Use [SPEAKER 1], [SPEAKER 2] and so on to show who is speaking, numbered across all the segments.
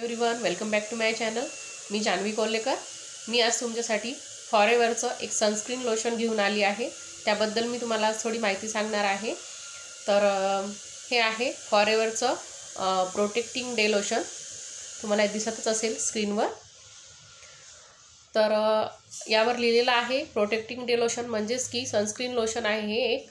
[SPEAKER 1] Everyone, welcome back to my channel. मी जान्हवी कोल्हेकर। मी आज तुमच्यासाठी फॉरेवरचं एक सनस्क्रीन लोशन घेऊन आली आहे। त्याबद्दल मी तुम्हाला थोडी माहिती सांगणार आहे। तर हे आहे फॉरेवरचं प्रोटेक्टिंग डे लोशन। तुम्हाला दिसतच असेल स्क्रीनवर। तर यावर लिहिलेलं आहे प्रोटेक्टिंग डे लोशन म्हणजेच की सनस्क्रीन लोशन आहे हे एक।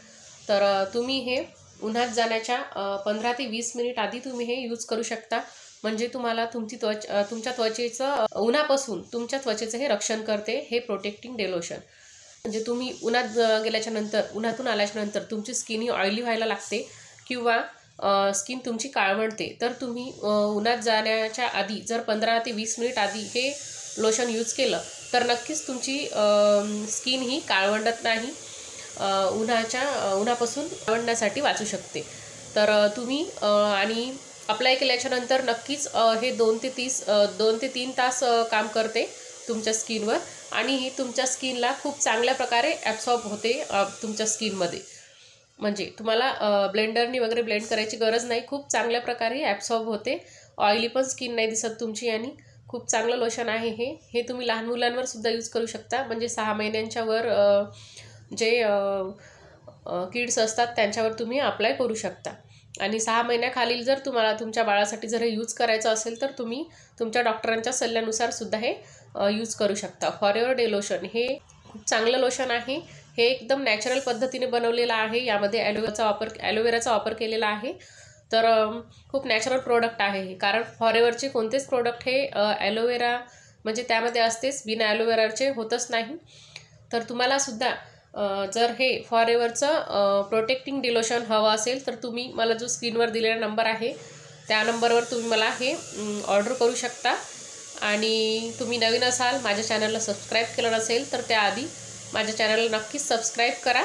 [SPEAKER 1] तर तुम्ही हे उन्हात जाण्याच्या 15 ते 20 मिनिट आधी तुम्ही हे यूज करू शकता। म्हणजे तुम्हाला तुमच्या त्वचेचं उन्हापासून तुमच्या त्वचेचं हे रक्षण करते हे प्रोटेक्टिंग डे लोशन। म्हणजे तुम्ही उन्हात गेल्याच्या नंतर उन्हातून आल्याच्या नंतर तुमची स्किन ही ऑइली व्हायला लागते किंवा स्किन तुमची काळवंडते, तर तुम्ही उन्हात जाण्याच्या आधी जर 15 ते 20 मिनिट आधी हे लोशन यूज केलं तर नक्कीच तुमची स्किन ही काळवंडत नाही, उन्हापासून काळवंडण्यासाठी वाचू शकते। तर तुम्ही आणि अप्लाय केल्याच्या नंतर नक्कीच हे 2 ते 3 तास काम करते तुमच्या स्किनवर आणि ही तुमच्या स्किनला खूप चांगल्या प्रकारे ॲब्सॉर्ब होते तुमच्या स्किनमध्ये। म्हणजे तुम्हाला ब्लेंडरनी वगैरे ब्लेंड करायची गरज नाही, खूप चांगल्या प्रकारे ॲब्सॉर्ब होते। ऑइली पण स्किन नाही दिसत तुमची आणि खूप चांगलं लोशन आहे हे तुम्ही लहान मुलांवर सुद्धा यूज करू शकता। म्हणजे 6 महिन्यांच्या वर जे किड्स असतात त्यांच्यावर तुम्ही अप्लाय करू शकता। आणि 6 महिन्याखालील जर तुम्हाला तुमच्या बाळासाठी जर हे यूज करायचं असेल तर तुम्ही तुमच्या डॉक्टरांच्या सल्ल्यानुसार सुद्धा हे यूज करू शकता। फॉरेवर डे लोशन हे खूप चांगलं लोशन आहे। हे एकदम नॅचरल पद्धतीने बनवलेलं आहे। यामध्ये ॲलोवेराचा वापर केलेला आहे। तर खूप नॅचरल प्रोडक्ट आहे हे, कारण फॉरेवरचे कोणतेच प्रोडक्ट हे ॲलोवेरा म्हणजे त्यामध्ये असतेच, बिना ॲलोवेराचे होतच नाही। तर तुम्हाला सुद्धा जर हे फॉरेवरचं प्रोटेक्टिंग डे लोशन हवं असेल तर तुम्ही मला जो स्क्रीनवर दिलेला नंबर आहे त्या नंबरवर तुम्ही मला हे ऑर्डर करू शकता। आणि तुम्ही नवीन असाल, माझ्या चॅनलला सबस्क्राईब केलं नसेल तर त्याआधी माझ्या चॅनलला नक्कीच सबस्क्राईब करा,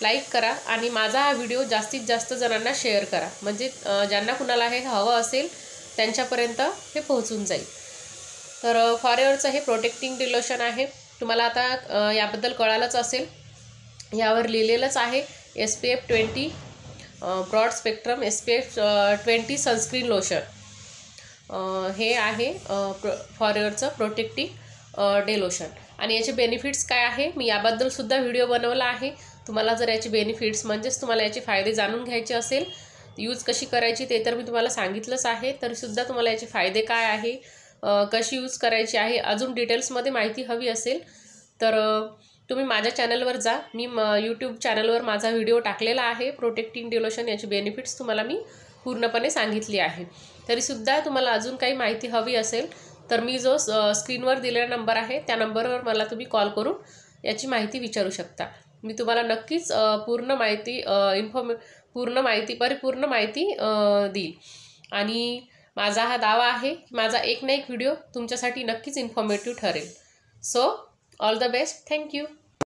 [SPEAKER 1] लाईक करा आणि माझा हा व्हिडिओ जास्तीत जास्त जणांना शेअर करा। म्हणजे ज्यांना कुणाला हे हवं असेल त्यांच्यापर्यंत हे पोहोचून जाईल। तर फॉरेवरचं हे प्रोटेक्टिंग डे लोशन आहे। तुम्हाला आता याबद्दल कळालंच असेल, यावर लिहिलेलंच आहे SPF 20 broad spectrum SPF 20 sunscreen lotion. हे आहे फॉरेवरचं प्रोटेक्टिंग डे लोशन। आणि याचे बेनिफिट्स काय आहे मी याबद्दल सुद्धा व्हिडिओ बनवला आहे। तुम्हाला जर याचे बेनिफिट्स म्हणजेच तुम्हाला याचे फायदे जाणून घ्यायचे असेल, यूज कशी करायची ते तर मी तुम्हाला सांगितलंच आहे, तरीसुद्धा तुम्हाला याचे फायदे काय आहे, कशी यूज करायची आहे, अजून डिटेल्समध्ये माहिती हवी असेल तर तुम्ही माझ्या चॅनलवर जा। मी यूट्यूब चॅनलवर माझा व्हिडिओ टाकलेला आहे प्रोटेक्टिंग डे लोशन। याची बेनिफिट्स तुम्हाला मी पूर्णपणे सांगितली आहे। तरीसुद्धा तुम्हाला अजून काही माहिती हवी असेल तर मी जो स्क्रीनवर दिलेला नंबर आहे त्या नंबरवर मला तुम्ही कॉल करून याची माहिती विचारू शकता। मी तुम्हाला नक्कीच परिपूर्ण माहिती देईल। आणि माझा हा दावा आहे की माझा एक ना एक व्हिडिओ तुमच्यासाठी नक्कीच इन्फॉर्मेटिव्ह ठरेल। So all the best, thank you.